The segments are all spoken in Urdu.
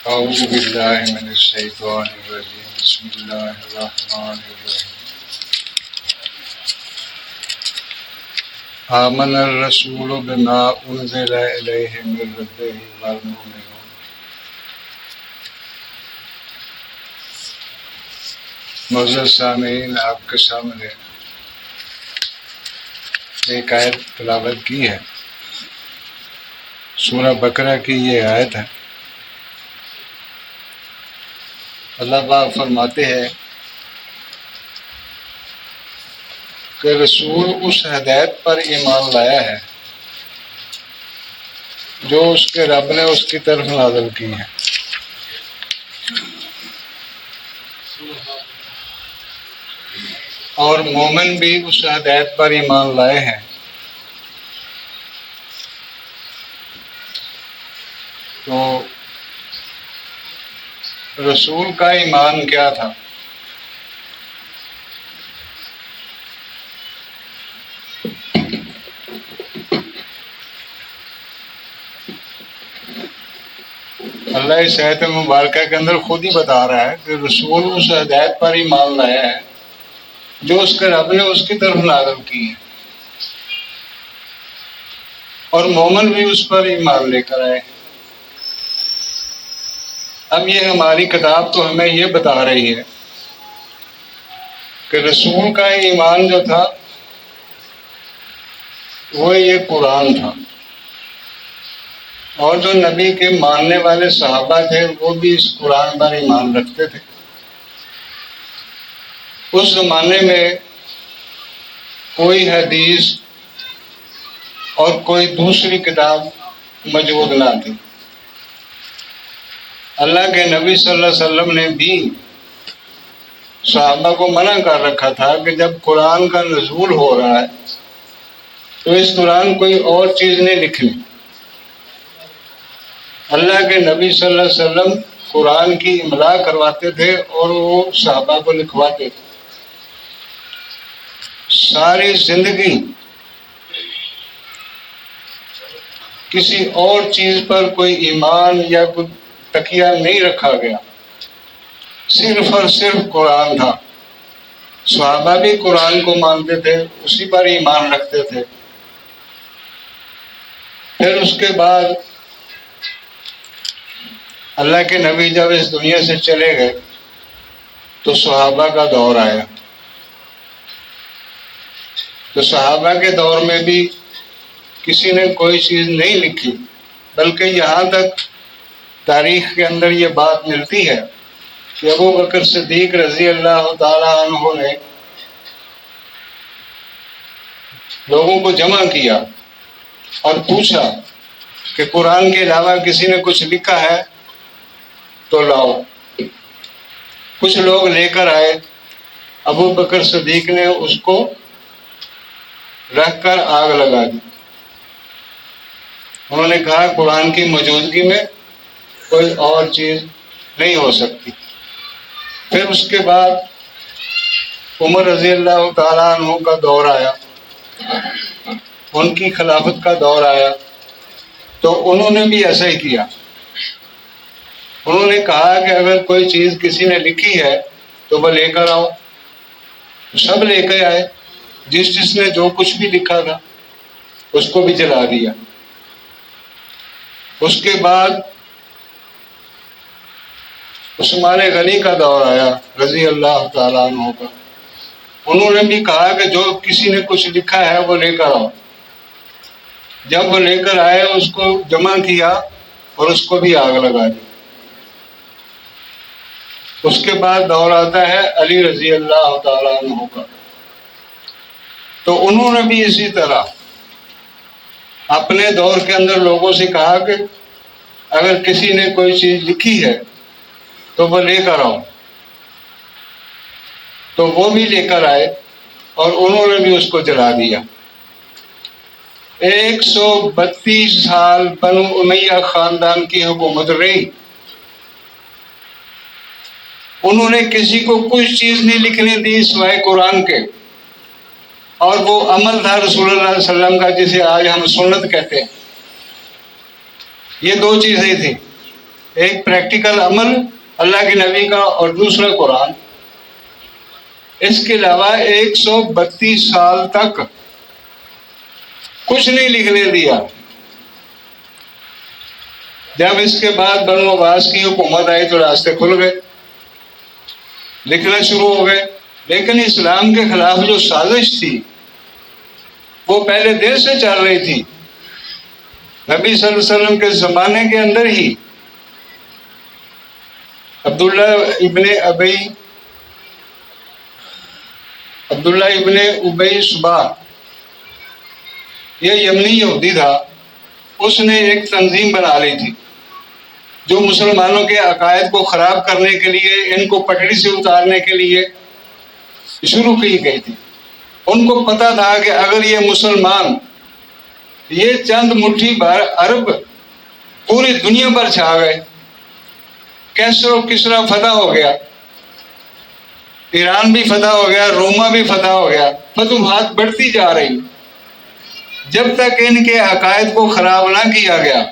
اعوذ باللہ من الشیطان الرجیم بسم اللہ الرحمن الرحیم آمن الرسول بما انزل الیہ من ربہ والمؤمنون۔ معزز سامعین، آپ کے سامنے ایک آیت تلاوت کی ہے، سورہ بقرہ کی یہ آیت ہے۔ اللہ پاک فرماتے ہیں کہ رسول اس ہدایت پر ایمان لایا ہے جو اس کے رب نے اس کی طرف نازل کی ہے، اور مومن بھی اس ہدایت پر ایمان لائے ہیں۔ تو رسول کا ایمان کیا تھا؟ اللہ اس آیت مبارکہ کے اندر خود ہی بتا رہا ہے کہ رسول اس ہدایت پر ایمان لایا ہے جو اس کے رب نے اس کی طرف نازل کی ہے، اور مومن بھی اس پر ایمان لے کر آئے۔ اب یہ ہماری کتاب تو ہمیں یہ بتا رہی ہے کہ رسول کا ایمان جو تھا وہ یہ قرآن تھا، اور جو نبی کے ماننے والے صحابہ تھے وہ بھی اس قرآن پر ایمان رکھتے تھے۔ اس زمانے میں کوئی حدیث اور کوئی دوسری کتاب موجود نہ تھی۔ اللہ کے نبی صلی اللہ علیہ وسلم نے بھی صحابہ کو منع کر رکھا تھا کہ جب قرآن کا نزول ہو رہا ہے تو اس دوران کوئی اور چیز نہیں لکھنی۔ اللہ کے نبی صلی اللہ علیہ وسلم قرآن کی املا کرواتے تھے اور وہ صحابہ کو لکھواتے تھے۔ ساری زندگی کسی اور چیز پر کوئی ایمان یا کوئی تکیہ نہیں رکھا گیا، صرف اور صرف قرآن تھا۔ صحابہ بھی قرآن کو مانتے تھے، اسی پر ایمان رکھتے تھے۔ پھر اس کے بعد اللہ کے نبی جب اس دنیا سے چلے گئے تو صحابہ کا دور آیا۔ تو صحابہ کے دور میں بھی کسی نے کوئی چیز نہیں لکھی، بلکہ یہاں تک تاریخ کے اندر یہ بات ملتی ہے کہ ابو بکر صدیق رضی اللہ تعالی عنہ نے لوگوں کو جمع کیا اور پوچھا کہ قرآن کے علاوہ کسی نے کچھ لکھا ہے تو لاؤ۔ کچھ لوگ لے کر آئے، ابو بکر صدیق نے اس کو رکھ کر آگ لگا دی۔ انہوں نے کہا قرآن کی موجودگی میں کوئی اور چیز نہیں ہو سکتی۔ پھر اس کے بعد عمر رضی اللہ تعالیٰ عنہ کا دور آیا، ان کی خلافت کا دور آیا، تو انہوں نے بھی ایسا ہی کیا۔ انہوں نے کہا کہ اگر کوئی چیز کسی نے لکھی ہے تو وہ لے کر آؤ۔ سب لے کے آئے، جس نے جو کچھ بھی لکھا تھا اس کو بھی جلا دیا۔ اس کے بعد عثمان غنی کا دور آیا رضی اللہ تعالیٰ عنہ کا۔ انہوں نے بھی کہا کہ جو کسی نے کچھ لکھا ہے وہ لے کر آؤ۔ جب وہ لے کر آئے اس کو جمع کیا اور اس کو بھی آگ لگا دی۔ اس کے بعد دور آتا ہے علی رضی اللہ تعالیٰ عنہ کا۔ تو انہوں نے بھی اسی طرح اپنے دور کے اندر لوگوں سے کہا کہ اگر کسی نے کوئی چیز لکھی ہے تو وہ لے کر آؤ۔ تو وہ بھی لے کر آئے اور انہوں نے بھی اس کو جلا دیا۔ 132 سال بنو امیہ خاندان کی حکومت رہی۔ انہوں نے کسی کو کچھ چیز نہیں لکھنے دی سوائے قرآن کے، اور وہ عمل تھا رسول اللہ صلی اللہ علیہ وسلم کا جسے آج ہم سنت کہتے ہیں۔ یہ دو چیزیں تھیں، ایک پریکٹیکل عمل اللہ کے نبی کا اور دوسرا قرآن. اس کے علاوہ 132 سال تک کچھ نہیں لکھنے دیا. جب اس کے بعد بنو عباس کی حکومت آئی تو راستے کھل گئے، لکھنا شروع ہو گئے. لیکن اسلام کے خلاف جو سازش تھی وہ پہلے دیر سے چل رہی تھی. نبی صلی اللہ علیہ وسلم کے زمانے کے اندر ہی عبداللہ ابن ابی صبا، یہ یمنی یہودی تھا، اس نے ایک تنظیم بنا لی تھی جو مسلمانوں کے عقائد کو خراب کرنے کے لیے، ان کو پٹڑی سے اتارنے کے لیے شروع کی گئی تھی. ان کو پتا تھا کہ اگر یہ مسلمان، یہ چند مٹھی بھر عرب پوری دنیا پر چھا گئے، کیسر و کسرا فتح ہو گیا، ایران بھی فتح ہو گیا، روما بھی فتح ہو گیا، فتوحات بڑھتی جا رہی، جب تک ان کے عقائد کو خراب نہ کیا گیا،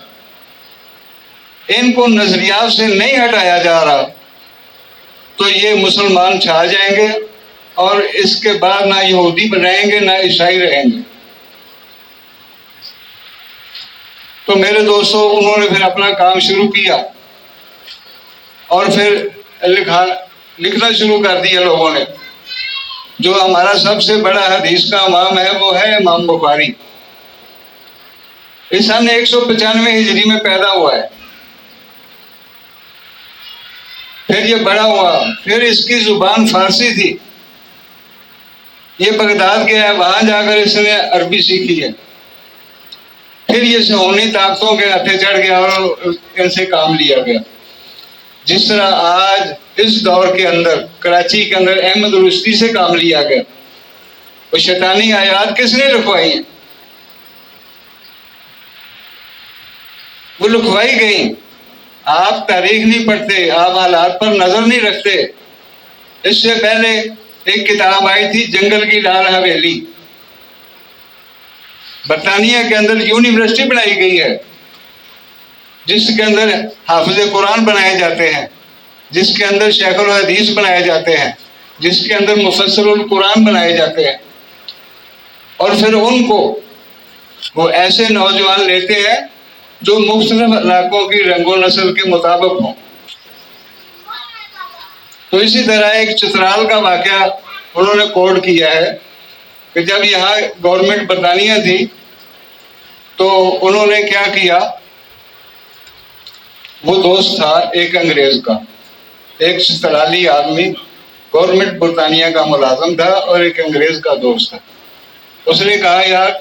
ان کو نظریات سے نہیں ہٹایا جا رہا، تو یہ مسلمان چھا جائیں گے اور اس کے بعد نہ یہودی رہیں گے نہ عیسائی رہیں گے. تو میرے دوستوں، انہوں نے پھر اپنا کام شروع کیا اور پھر لکھنا شروع کر دیا لوگوں نے. جو ہمارا سب سے بڑا حدیث کا امام ہے وہ ہے امام بخاری. اس سن 195 ہجری میں پیدا ہوا ہے. پھر یہ بڑا ہوا، پھر اس کی زبان فارسی تھی، یہ بغداد گیا ہے، وہاں جا کر اس نے عربی سیکھی ہے. پھر یہ سہونی طاقتوں کے ہاتھے چڑھ گیا اور ان سے کام لیا گیا. جس طرح آج اس دور کے اندر کراچی کے اندر احمد رشدی سے کام لیا گیا. وہ شیطانی آیات کس نے لکھوائی ہیں؟ وہ لکھوائی گئی. آپ تاریخ نہیں پڑھتے، آپ حالات پر نظر نہیں رکھتے. اس سے پہلے ایک کتاب آئی تھی جنگل کی لال حویلی، برطانیہ کے اندر یونیورسٹی بنائی گئی ہے جس کے اندر حافظ قرآن بنائے جاتے ہیں، جس کے اندر شیخ الحدیث بنائے جاتے ہیں، جس کے اندر مفسر القرآن بنائے جاتے ہیں. اور پھر ان کو وہ ایسے نوجوان لیتے ہیں جو مختلف علاقوں کی رنگ و نسل کے مطابق ہوں. تو اسی طرح ایک چترال کا واقعہ انہوں نے کوڈ کیا ہے کہ جب یہاں گورنمنٹ برطانیہ تھی تو انہوں نے کیا کیا، وہ دوست تھا ایک انگریز کا، ایک چترالی آدمی گورنمنٹ برطانیہ کا ملازم تھا اور ایک انگریز کا دوست تھا. اس نے کہا یار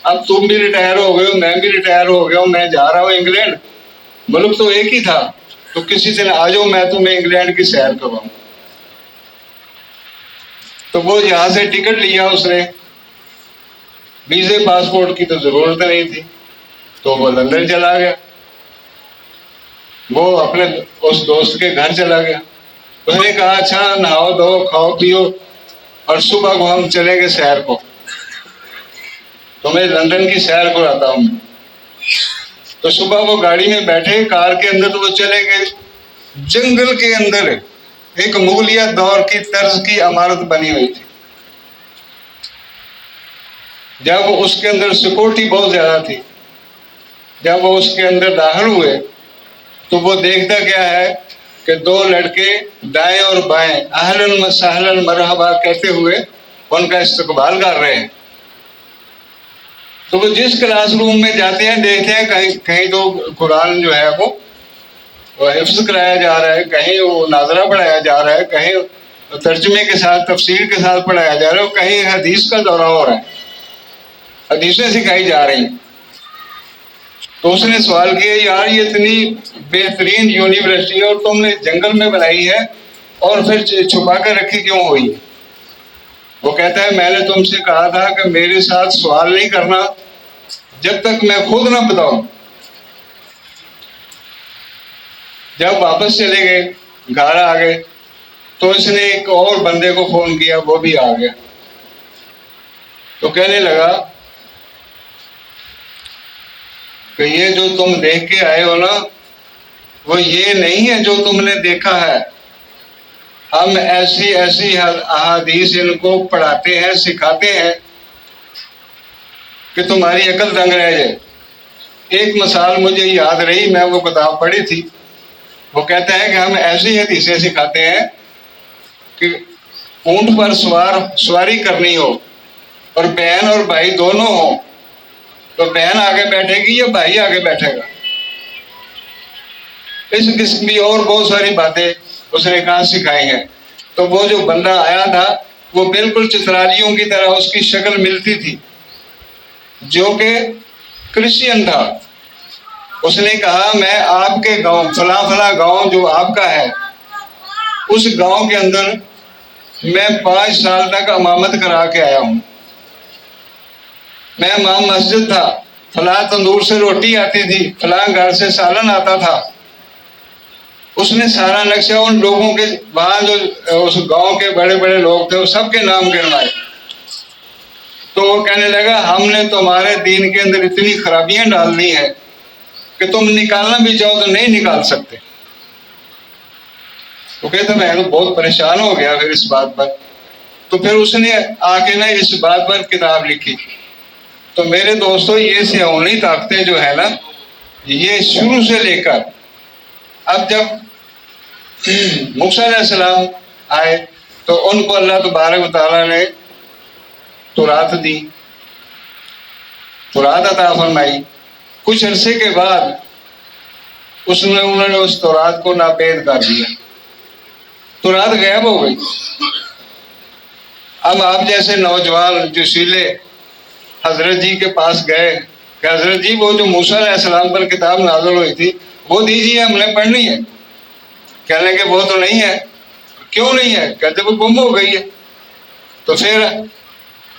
اب تم بھی ریٹائر ہو گئے ہو، میں بھی ریٹائر ہو گیا ہوں، میں جا رہا ہوں انگلینڈ، ملک تو ایک ہی تھا، تو کسی دن آ جاؤ میں تمہیں انگلینڈ کی سیر کرواؤں. تو وہ یہاں سے ٹکٹ لیا اس نے، ویزے پاسپورٹ کی تو ضرورت نہیں تھی، تو وہ لندن چلا گیا. وہ اپنے اس دوست کے گھر چلا گیا. اس نے کہا اچھا نہاؤ دھو کھاؤ پیو اور صبح کو ہم چلیں گے سیر کو، تو میں لندن کی سیر کراتا ہوں. تو صبح وہ گاڑی میں بیٹھے کار کے اندر، تو وہ چلے گئے جنگل کے اندر. ایک مغلیہ دور کی طرز کی عمارت بنی ہوئی تھی. جب اس کے اندر سیکورٹی بہت زیادہ تھی، جب وہ اس کے اندر داخل ہوئے تو وہ دیکھتا کیا ہے کہ دو لڑکے دائیں اور بائیں اہلاً و سہلاً مرحبا کہتے ہوئے ان کا استقبال کر رہے ہیں. تو وہ جس کلاس روم میں جاتے ہیں دیکھتے ہیں کہیں تو قرآن جو ہے وہ حفظ کرایا جا رہا ہے، کہیں وہ ناظرہ پڑھایا جا رہا ہے، کہیں ترجمے کے ساتھ تفسیر کے ساتھ پڑھایا جا رہا ہے، کہیں حدیث کا دورہ ہو رہا ہے، حدیثیں سکھائی جا رہی ہیں. تو اس نے سوال کیا یار یہ اتنی بہترین یونیورسٹی ہے اور تم نے جنگل میں بنائی ہے اور پھر چھپا کر رکھی کیوں ہوئی؟ وہ کہتا ہے میں نے تم سے کہا تھا کہ میرے ساتھ سوال نہیں کرنا جب تک میں خود نہ بتاؤں. جب واپس چلے گئے گھر آ گئے تو اس نے ایک اور بندے کو فون کیا، وہ بھی آ گیا. تو کہنے لگا کہ یہ جو تم دیکھ کے آئے ہو نا وہ یہ نہیں ہے جو تم نے دیکھا ہے، ہم ایسی ایسی احادیث ان کو پڑھاتے ہیں، سکھاتے ہیں کہ تمہاری عقل دنگ رہ جائے۔ ایک مثال مجھے یاد رہی، میں وہ کتاب پڑھی تھی، وہ کہتا ہے کہ ہم ایسی حدیثیں سکھاتے ہیں کہ اونٹ پر سواری کرنی ہو اور بہن اور بھائی دونوں ہوں، تو بہن آگے بیٹھے گی یا بھائی آگے بیٹھے گا؟ اس قسم کی اور بہت ساری باتیں اس نے کہاں سکھائی ہیں۔ تو وہ جو بندہ آیا تھا وہ بالکل چترالیوں کی طرح اس کی شکل ملتی تھی، جو کہ کرسچین تھا۔ اس نے کہا میں آپ کے گاؤں فلاں فلاں گاؤں جو آپ کا ہے، اس گاؤں کے اندر میں 5 سال تک امامت کرا کے آیا ہوں، میں امام مسجد تھا، فلاں تندور سے روٹی آتی تھی، فلاں گھر سے سالن آتا تھا۔ اس نے سارا نقشہ ان لوگوں کے وہاں جو اس گاؤں کے بڑے بڑے لوگ تھے وہ سب کے نام گنوائے۔ تو وہ کہنے لگا ہم نے تمہارے دین کے اندر اتنی خرابیاں ڈال دی ہیں کہ تم نکالنا بھی چاہو تو نہیں نکال سکتے۔ وہ کہتا میں تو بہت پریشان ہو گیا پھر اس بات پر۔ تو پھر اس نے آ کے نا اس بات پر کتاب لکھی۔ تو میرے دوستو یہ سیاونی طاقتیں جو ہے نا، یہ شروع سے لے کر اب جب موسیٰ علیہ السلام آئے تو ان کو اللہ تبارک و تعالیٰ نے تورات دی، تورات عطا فرمائی۔ کچھ عرصے کے بعد انہوں نے اس تورات کو ناپید کر دیا، تورات غائب ہو گئی۔ اب آپ جیسے نوجوان جوشیلے حضرت جی کے پاس گئے کہ حضرت جی وہ جو موسیٰ علیہ السلام پر کتاب نازل ہوئی تھی وہ دیجیے، ہم نے پڑھنی ہے۔ کہنے کہ وہ تو نہیں ہے۔ کیوں نہیں ہے؟ کہتے وہ گم ہو گئی ہے۔ تو پھر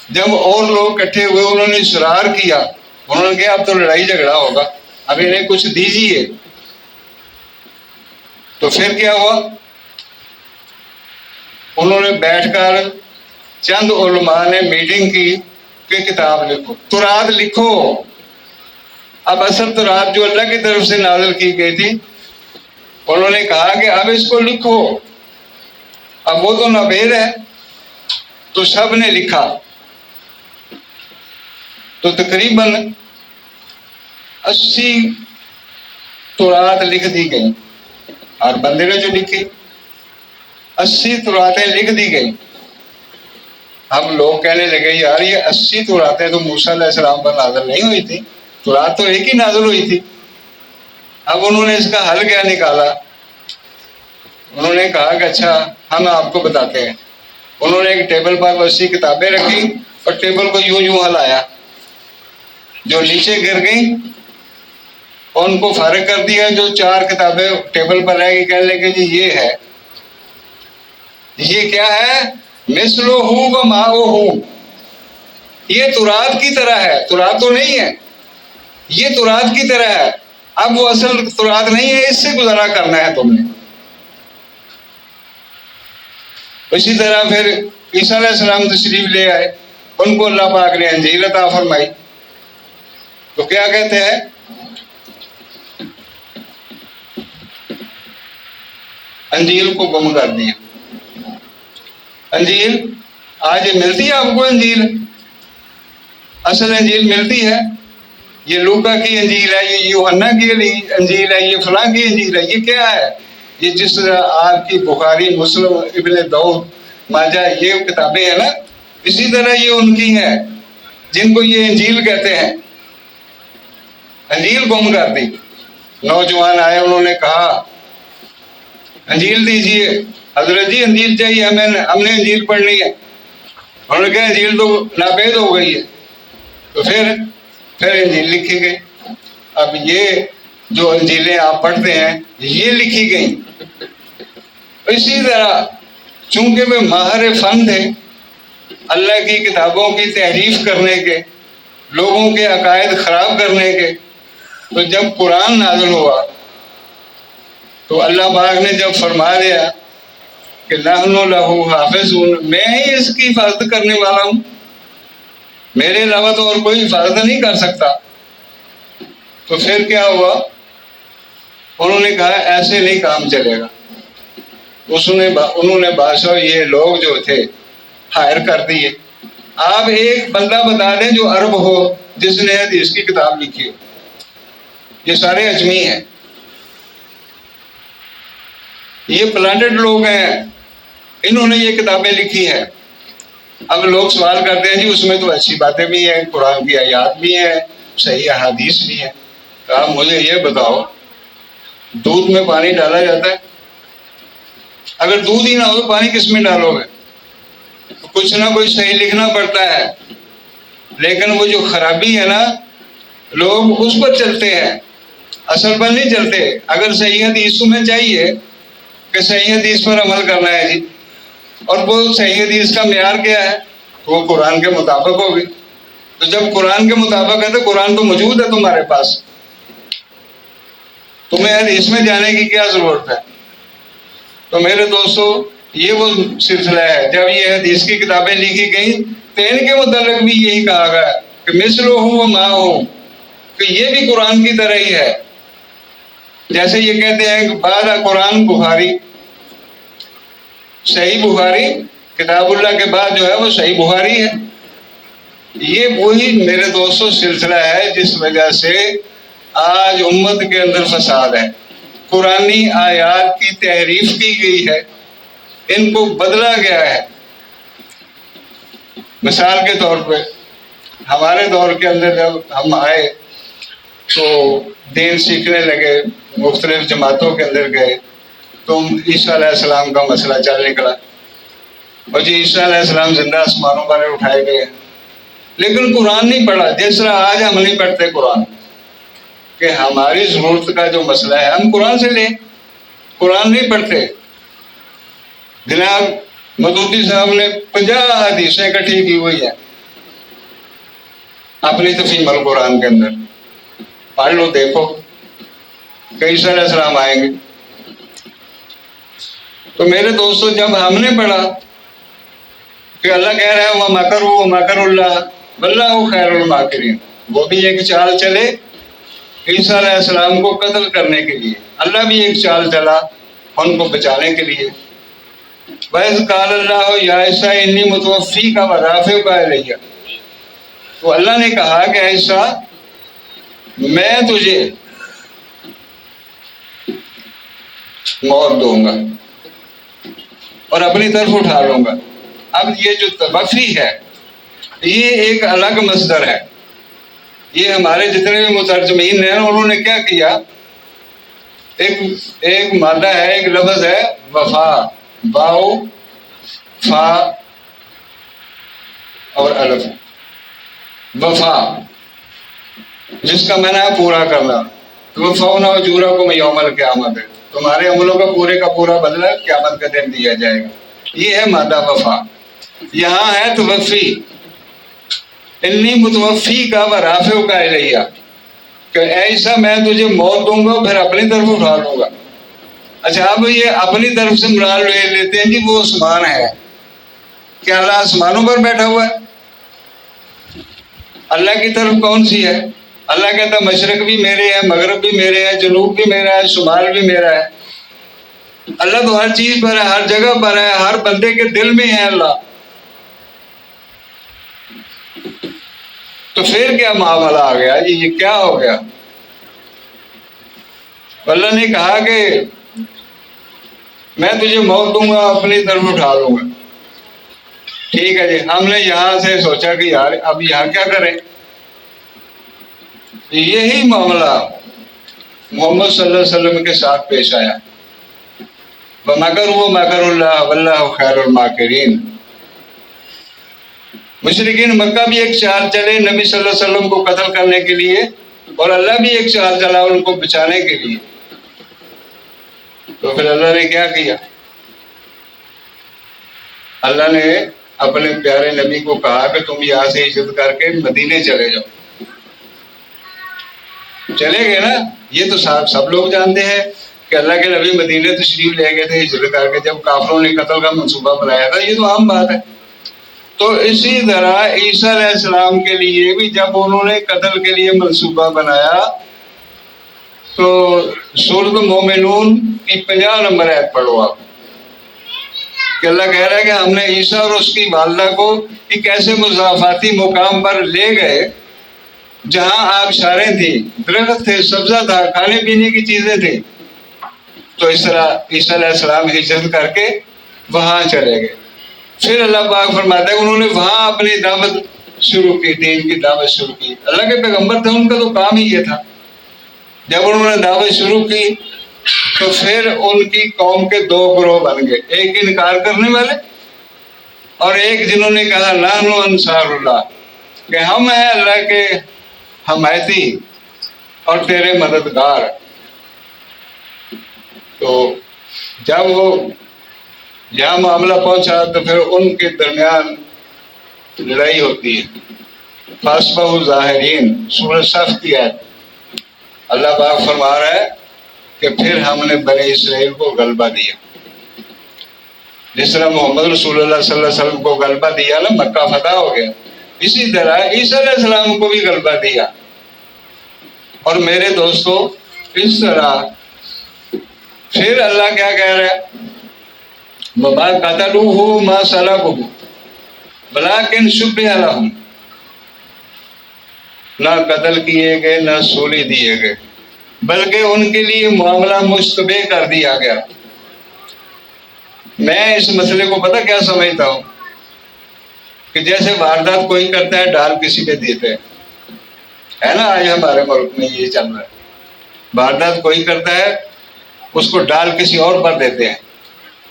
جب اور لوگ اکٹھے ہوئے انہوں نے اصرار کیا، انہوں نے کہا اب تو لڑائی جھگڑا ہوگا، اب انہیں کچھ دیجیے۔ تو پھر کیا ہوا؟ انہوں نے بیٹھ کر چند علماء نے میٹنگ کی کہ کتاب لکھو، تورات لکھو۔ اب اصل تورات جو اللہ کی طرف سے نازل کی گئی تھی، انہوں نے کہا کہ اب اس کو لکھو، اب وہ تو ناپید ہے۔ تو سب نے لکھا، تو تقریباً 80 تورات لکھ دی گئی۔ ہر بندے نے جو لکھی 80 توراتیں لکھ دی گئی۔ اب لوگ کہنے لگے یار یہ 80 توراتیں تو موسیٰ علیہ السلام پر نازل نہیں ہوئی تھی، تورات تو ایک ہی نازل ہوئی تھی۔ اب انہوں نے اس کا حل کیا نکالا؟ انہوں نے کہا کہ اچھا ہم آپ کو بتاتے ہیں۔ انہوں نے ایک ٹیبل پر 80 کتابیں رکھی اور ٹیبل کو یوں ہلایا، جو نیچے گر گئی ان کو فارغ کر دیا، جو 4 کتابیں ٹیبل پر رہ گئی کہنے لگے جی یہ ہے، یہ کیا ہے؟ مثلہ و ماؤہ، یہ تورات کی طرح ہے، تورات تو نہیں ہے، یہ تورات کی طرح ہے۔ اب وہ اصل تورات نہیں ہے، اس سے گزارا کرنا ہے تم نے۔ اسی طرح پھر عیسیٰ علیہ السلام تشریف لے آئے، ان کو اللہ پاک نے انجیل عطا فرمائی۔ تو کیا کہتے ہیں؟ انجیل کو گم کر دیا۔ انجیل آج ملتی ہے آپ کو؟ انجیل اصل انجیل ملتی ہے؟ یہ لوکا کی انجیل ہے، یہ یوحنا کی انجیل ہے، یہ فلاں کی انجیل ہے، یہ کیا ہے؟ یہ جس طرح آپ کی بخاری، مسلم، ابن داؤد، ماجہ یہ کتابیں ہیں نا، اسی طرح یہ ان کی ہیں جن کو یہ انجیل کہتے ہیں۔ انجیل گم کر دی۔ نوجوان آئے، انہوں نے کہا انجیل دیجیے۔ حضرت جی انجیل چاہیے ہمیں، ہم نے انجیل پڑھنی ہے۔ انہوں نے کہا انجیل تو ناپید ہو گئی ہے۔ تو پھر انجیل لکھی گئی۔ اب یہ جو انجیلیں آپ پڑھتے ہیں یہ لکھی گئیں۔ اسی طرح چونکہ وہ ماہر فن تھے اللہ کی کتابوں کی تحریف کرنے کے، لوگوں کے عقائد خراب کرنے کے، تو جب قرآن نازل ہوا تو اللہ پاک نے جب فرما دیا کہ نحن لہ حافظون، میں ہی اس کی حفاظت کرنے والا ہوں، میرے علاوہ تو اور کوئی حفاظت نہیں کر سکتا، تو پھر کیا ہوا؟ انہوں نے کہا ایسے نہیں کام چلے گا. انہوں نے بادشاہ یہ لوگ جو تھے ہائر کر دیے. آپ ایک بندہ بتا دیں جو عرب ہو جس نے حدیث کی کتاب لکھی ہو. یہ سارے اجمی ہیں، یہ پلانٹڈ لوگ ہیں، انہوں نے یہ کتابیں لکھی ہیں. اب لوگ سوال کرتے ہیں جی اس میں تو اچھی باتیں بھی ہیں، قرآن کی آیات بھی ہیں، صحیح احادیث بھی ہیں. کہا مجھے یہ بتاؤ دودھ میں پانی ڈالا جاتا ہے؟ اگر دودھ ہی نہ ہو تو پانی کس میں ڈالو گے؟ کچھ نہ کچھ صحیح لکھنا پڑتا ہے، لیکن وہ جو خرابی ہے نا لوگ اس پر چلتے ہیں، اصل پر نہیں چلتے. اگر صحیح حدیث تمہیں چاہیے کہ صحیح حدیث پر عمل کرنا ہے جی، اور وہ صحیح حدیث کا معیار کیا ہے؟ تو وہ قرآن کے مطابق ہوگی. تو جب قرآن کے مطابق ہے تو قرآن تو موجود ہے تمہارے پاس، تمہیں حدیث میں جانے کی کیا ضرورت ہے؟ تو میرے دوستو یہ وہ سلسلہ ہے. جب یہ حدیث کی کتابیں لکھی گئیں تو ان کے متعلق بھی یہی کہا گیا کہ مثلو ہوں ماں ہوں، کہ یہ بھی قرآن کی طرح ہی ہے. جیسے یہ کہتے ہیں کہ بعد قرآن بخاری، صحیح بخاری کتاب اللہ کے بعد جو ہے وہ صحیح بخاری ہے. یہ وہی میرے دوستو سلسلہ ہے جس وجہ سے آج امت کے اندر فساد ہے. قرآنی آیات کی تحریف کی گئی ہے، ان کو بدلا گیا ہے. مثال کے طور پہ ہمارے دور کے اندر جب ہم آئے تو دین سیکھنے لگے، مختلف جماعتوں کے اندر گئے تو عیسیٰ علیہ السلام کا مسئلہ چل نکلا. اور جی عیسیٰ علیہ السلام زندہ آسمانوں پر اٹھائے گئے، لیکن قرآن نہیں پڑھا. جس طرح آج ہم نہیں پڑھتے قرآن، کہ ہماری ضرورت کا جو مسئلہ ہے ہم قرآن سے لیں، قرآن نہیں پڑھتے. جناب مدودی صاحب نے 50 حدیثیں اکٹھی کی ہوئی ہیں اپنی تفہیم القرآن کے اندر، پڑھ لو دیکھو کہ عیسیٰ علیہ السلام آئیں گے. تو میرے دوستو جب ہم نے پڑھا کہ اللہ کہہ رہا ہے وَمَكَرُوا وَمَكَرُ اللَّهُ وَاللَّهُ خَيْرُ الْمَاكِرِينَ، وہ بھی ایک چال چلے عیسیٰ علیہ السلام کو قتل کرنے کے لیے، اللہ بھی ایک چال چلا ان کو بچانے کے لیے. وَإِذْ قَالَ اللَّهُ يَا عِيسَىٰ إِنِّي مُتَوَفِّيكَ وَرَافِعُكَ إِلَيَّ، تو اللہ نے کہا کہ عیسیٰ میں تجھے موت دوں گا اور اپنی طرف اٹھا لوں گا. اب یہ جو توفی ہے یہ ایک الگ مصدر ہے. یہ ہمارے جتنے بھی مترجمین ہیں انہوں نے کیا کیا، ایک مادہ ہے، ایک لفظ ہے وفا، واو فا اور الف، وفا جس کا معنی ہے پورا کرنا. تو وفونا اجورکم یوم القیامت، تمہارے عملوں کا پورے کا پورا بدلہ قیامت کے دن دیا جائے گا. یہ ہے مادہ وفا. یہاں ہے توفی، انی متوفی کا ورافعو کا الیہ، کہ ایسا میں تجھے موت دوں گا پھر اپنی طرف اٹھا لوں گا. اچھا اب یہ اپنی طرف سے مراد لے لیتے ہیں جی وہ آسمان ہے. کیا اللہ آسمانوں پر بیٹھا ہوا ہے؟ اللہ کی طرف کون سی ہے؟ اللہ کہتا مشرق بھی میرے ہے، مغرب بھی میرے ہے، جنوب بھی میرا ہے، شمال بھی میرا ہے. اللہ تو ہر چیز پر ہے، ہر جگہ پر ہے، ہر بندے کے دل میں ہے اللہ. تو پھر کیا معاملہ آ گیا جی، یہ کیا ہو گیا؟ اللہ نے کہا کہ میں تجھے موت دوں گا اپنی طرف اٹھا لوں گا. ٹھیک ہے جی، ہم نے یہاں سے سوچا کہ یار اب یہاں کیا کریں. یہی معاملہ محمد صلی اللہ علیہ وسلم کے ساتھ پیش آیا. وَمَكَرُوا وَمَكَرُ اللَّهُ وَاللَّهُ خَيْرُ الْمَاكِرِينَ. مشرکین مکہ بھی ایک چال چلے نبی صلی اللہ علیہ وسلم کو قتل کرنے کے لیے، اور اللہ بھی ایک چال چلا ان کو بچانے کے لیے. تو پھر اللہ نے کیا کیا؟ اللہ نے اپنے پیارے نبی کو کہا کہ تم یہاں سے ہجرت کر کے مدینے چلے جاؤ. چلے گئے نا، یہ تو سب لوگ جانتے ہیں کہ اللہ کے نبی مدینے تشریف لے گئے تھے ہجرت کر کے جب کافروں نے قتل کا منصوبہ بنایا تھا. یہ تو عام بات ہے. تو اسی طرح عیسیٰ علیہ السلام کے لیے بھی جب انہوں نے قتل کے لیے منصوبہ بنایا تو تو سورۃ مومنون کی 50 نمبر آیت پڑھو آپ کہ اللہ کہہ رہا ہے کہ ہم نے عیسیٰ اور اس کی والدہ کو ایک ایسے مضافاتی مقام پر لے گئے جہاں آبشاریں تھیں، درخت تھے، سبزہ تھا، کھانے پینے کی چیزیں تھیں. تو اس طرح عیسیٰ علیہ السلام ہجرت کر کے وہاں چلے گئے. پھر اللہ پاک فرماتا ہے کہ انہوں نے وہاں اپنی دعوت شروع کی، دین کی دعوت شروع کی. اللہ کے پیغمبر تھے، ان کا تو کام ہی یہ تھا. جب انہوں نے دعوت شروع کی تو پھر ان کی قوم کے 2 گروہ بن گئے، ایک انکار کرنے والے اور ایک جنہوں نے کہا نحن انصار اللہ، کہ ہم ہیں اللہ کے حمایتی اور تیرے مددگار. تو جب وہ یہاں معاملہ پہنچا تو پھر ان کے درمیان لڑائی ہوتی ہے. فاصبحوا ظاہرین، سورۃ صف کی ہے. اللہ پاک فرما رہا ہے کہ پھر ہم نے بنی اسرائیل کو غلبہ دیا. جس طرح محمد رسول اللہ صلی اللہ علیہ وسلم کو غلبہ دیا نا، مکہ فتح ہو گیا، اسی طرح عیسیٰ علیہ السلام کو بھی غلبہ دیا. اور میرے دوستو اس طرح پھر اللہ کیا کہہ رہا ہے؟ وَمَا قَتَلُوهُ مَا صَلَبُوهُ وَلَٰكِنْ شُبِّهَ لَهُمْ، نہ قتل کیے گئے نہ سولی دیے گئے، بلکہ ان کے لیے معاملہ مشتبہ کر دیا گیا. میں اس مسئلے کو پتہ کیا سمجھتا ہوں کہ جیسے واردات کوئی کرتا ہے ڈال کسی پہ دیتے ہے نا، آج ہمارے ملک میں یہ چل رہا ہے. واردات کوئی کرتا ہے اس کو ڈال کسی اور پر دیتے ہیں.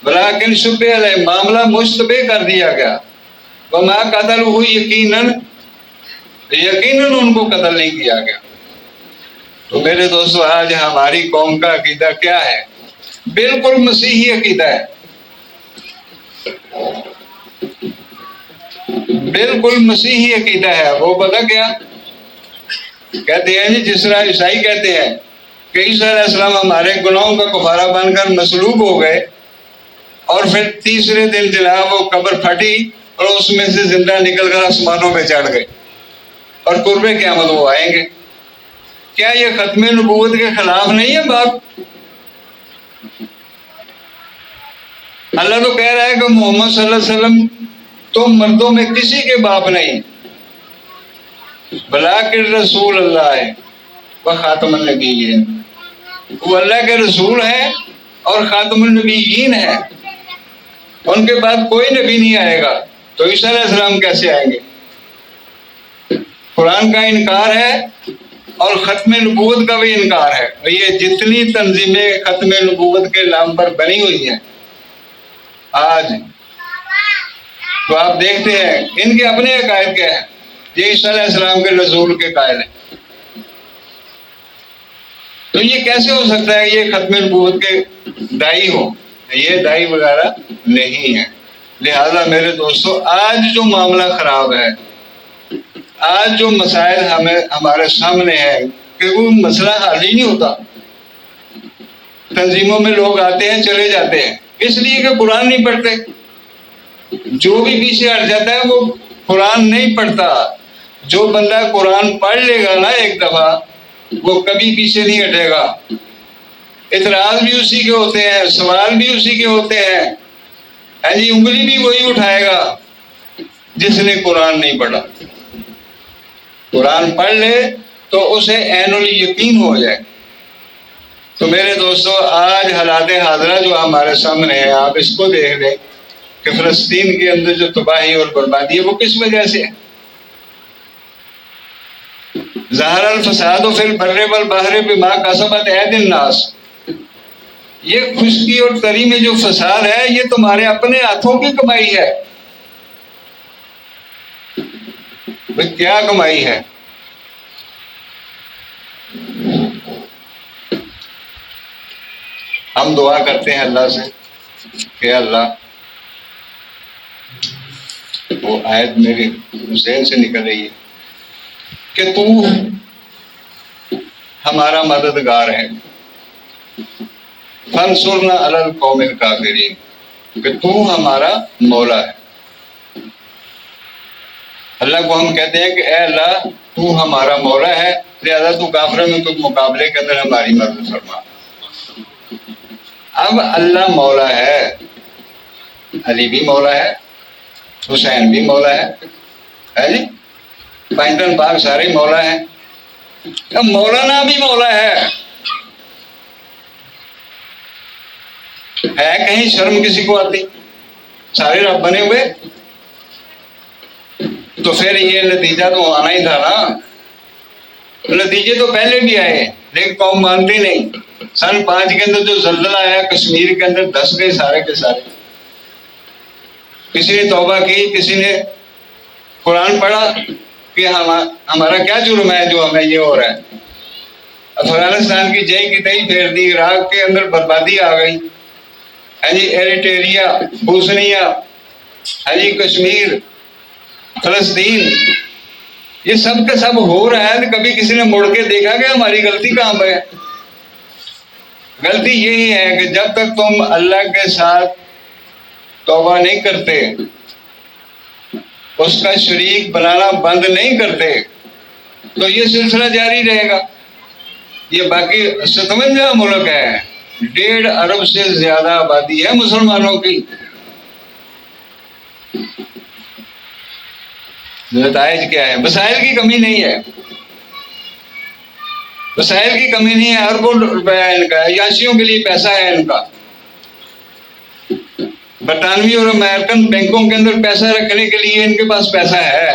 ولیکن شبہ علیہ، معاملہ مشتبہ کر دیا گیا. وما قتلوہ، یقیناً ان کو قتل نہیں کیا گیا. تو میرے دوستو آج ہماری قوم کا عقیدہ کیا ہے؟ بالکل مسیحی عقیدہ ہے، بالکل مسیحی عقیدہ ہے. وہ پتہ کیا کہتے ہیں جی، جس طرح عیسائی کہتے ہیں کہ عیسیٰ علیہ السلام ہمارے گناہوں کا کفارہ بن کر مصلوب ہو گئے اور پھر تیسرے دن جناب وہ قبر پھٹی اور اس میں سے زندہ نکل کر آسمانوں میں چڑھ گئے اور قرب قیامت وہ آئیں گے. کیا یہ ختم نبوت کے خلاف نہیں ہے بات؟ اللہ تو کہہ رہا ہے کہ محمد صلی اللہ علیہ وسلم تو مردوں میں کسی کے باپ نہیں، بلکہ رسول اللہ ہے وہ خاتم النبیین. وہ اللہ کے رسول ہیں اور خاتم النبیین ہیں. ان کے بعد کوئی نبی نہیں آئے گا، تو عیسیٰ علیہ السلام کیسے آئیں گے؟ قرآن کا انکار ہے اور ختم نبوت کا بھی انکار ہے. یہ جتنی تنظیمیں ختم نبوت کے نام پر بنی ہوئی ہیں آج، تو آپ دیکھتے ہیں ان کے اپنے عقائد کیا ہیں. یہ عیسیٰ علیہ السلام کے نزول کے قائل ہیں. تو یہ کیسے ہو سکتا ہے یہ ختم نبوت کے دائی ہوں؟ یہ دائی وغیرہ نہیں ہے. لہذا میرے دوستو آج جو معاملہ خراب ہے، آج جو مسائل ہمارے سامنے ہے کہ وہ مسئلہ حل ہی نہیں ہوتا. تنظیموں میں لوگ آتے ہیں چلے جاتے ہیں اس لیے کہ قرآن نہیں پڑھتے. جو بھی پیچھے ہٹ جاتا ہے وہ قرآن نہیں پڑھتا. جو بندہ قرآن پڑھ لے گا نا ایک دفعہ، وہ کبھی پیچھے نہیں ہٹے گا. اعتراض بھی اسی کے ہوتے ہیں، سوال بھی اسی کے ہوتے ہیں، جی انگلی بھی وہی اٹھائے گا جس نے قرآن نہیں پڑھا. قرآن پڑھ لے تو اسے عین الیقین ہو جائے. تو میرے دوستو آج حالات حاضرہ جو ہمارے سامنے ہے، آپ اس کو دیکھ لیں کہ فلسطین کے اندر جو تباہی اور بربادی ہے وہ کس وجہ سے ہے. ظہر الفساد فی البر والبحر بما کسبت ایدی الناس، یہ خشکی اور تری میں جو فساد ہے یہ تمہارے اپنے ہاتھوں کی کمائی ہے. کیا کمائی ہے؟ ہم دعا کرتے ہیں اللہ سے کہ اللہ، وہ آیت میرے ذہن سے نکل رہی ہے کہ تو ہمارا مددگار ہے، فانصرنا علی القوم الکافرین، کہ تو ہمارا مولا ہے. اللہ کو ہم کہتے ہیں کہ اے اللہ تو تو ہمارا مولا ہے، لہذا تو کافروں میں تو مقابلے کے اندر ہماری مدد فرما۔ اب اللہ مولا ہے، علی بھی مولا ہے، حسین بھی مولا ہے جی، پنجتن پاک سارے مولا ہیں، اب مولانا بھی مولا ہے کہیں شرم کسی کو آتی؟ سارے رب بنے ہوئے، تو پھر یہ نتیجہ تو آنا ہی تھا نا۔ نتیجے تو پہلے بھی آئے لیکن قوم مانتی نہیں۔ سن 5 کے اندر جو زلزلہ آیا کشمیر کے اندر، 10 گئے سارے کے سارے۔ کسی نے توبہ کی، کسی نے قرآن پڑھا کہ ہمارا کیا جرم ہے جو ہمیں یہ ہو رہا ہے۔ افغانستان کی جئی کی تئی پھیر دی، عراق کے اندر بربادی آ گئی، ایریٹریا، بوسنیا، کشمیر، فلسطین، یہ سب کا سب ہو رہا ہے۔ کبھی کسی نے مڑ کے دیکھا کہ ہماری غلطی کہاں پہ ہے؟ غلطی یہی ہے کہ جب تک تم اللہ کے ساتھ توبہ نہیں کرتے، اس کا شریک بنانا بند نہیں کرتے، تو یہ سلسلہ جاری رہے گا۔ یہ باقی 57 ملک ہے، 1.5 ارب سے زیادہ آبادی ہے مسلمانوں کی۔ نتائج کیا ہے؟ وسائل کی کمی نہیں ہے، وسائل کی کمی نہیں ہے، اربوں روپے ہے ان کا، عیاشیوں کے لیے پیسہ ہے ان کا۔ برطانوی اور امریکن بینکوں کے اندر پیسہ رکھنے کے لیے ان کے پاس پیسہ ہے،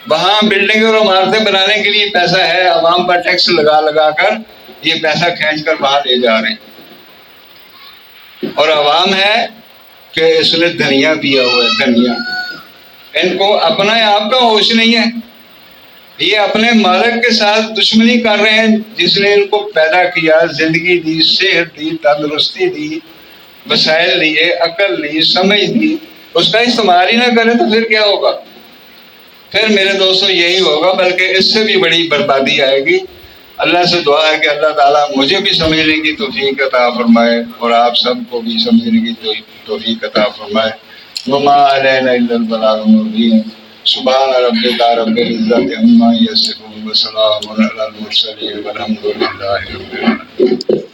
وہاں بلڈنگیں اور عمارتیں بنانے کے لیے پیسہ ہے، عوام پر ٹیکس لگا لگا کر یہ پیسہ کھینچ کر وہاں لے جا رہے ہیں، اور عوام ہے کہ اس نے دھنیا پیا ہوا ہے، دھنیا۔ ان کو اپنا آپ کا ہوش نہیں ہے، یہ اپنے مالک کے ساتھ دشمنی کر رہے ہیں جس نے ان کو پیدا کیا، زندگی دی، صحت دی، تندرستی دی، وسائل دیے، عقل دی، سمجھ دی، اس کا استعمال ہی نہ کرے تو پھر کیا ہوگا؟ پھر میرے دوستو یہی ہوگا، بلکہ اس سے بھی بڑی بربادی آئے گی۔ اللہ سے دعا ہے کہ اللہ تعالیٰ مجھے بھی سمجھنے کی توفیق عطا فرمائے اور آپ سب کو بھی سمجھنے کی توفیق عطا فرمائے۔ وما علینا الا البلاغ المبین۔ سبحان ربک رب العزۃ عما یصفون وسلام علی المرسلین والحمد للہ رب العالمین۔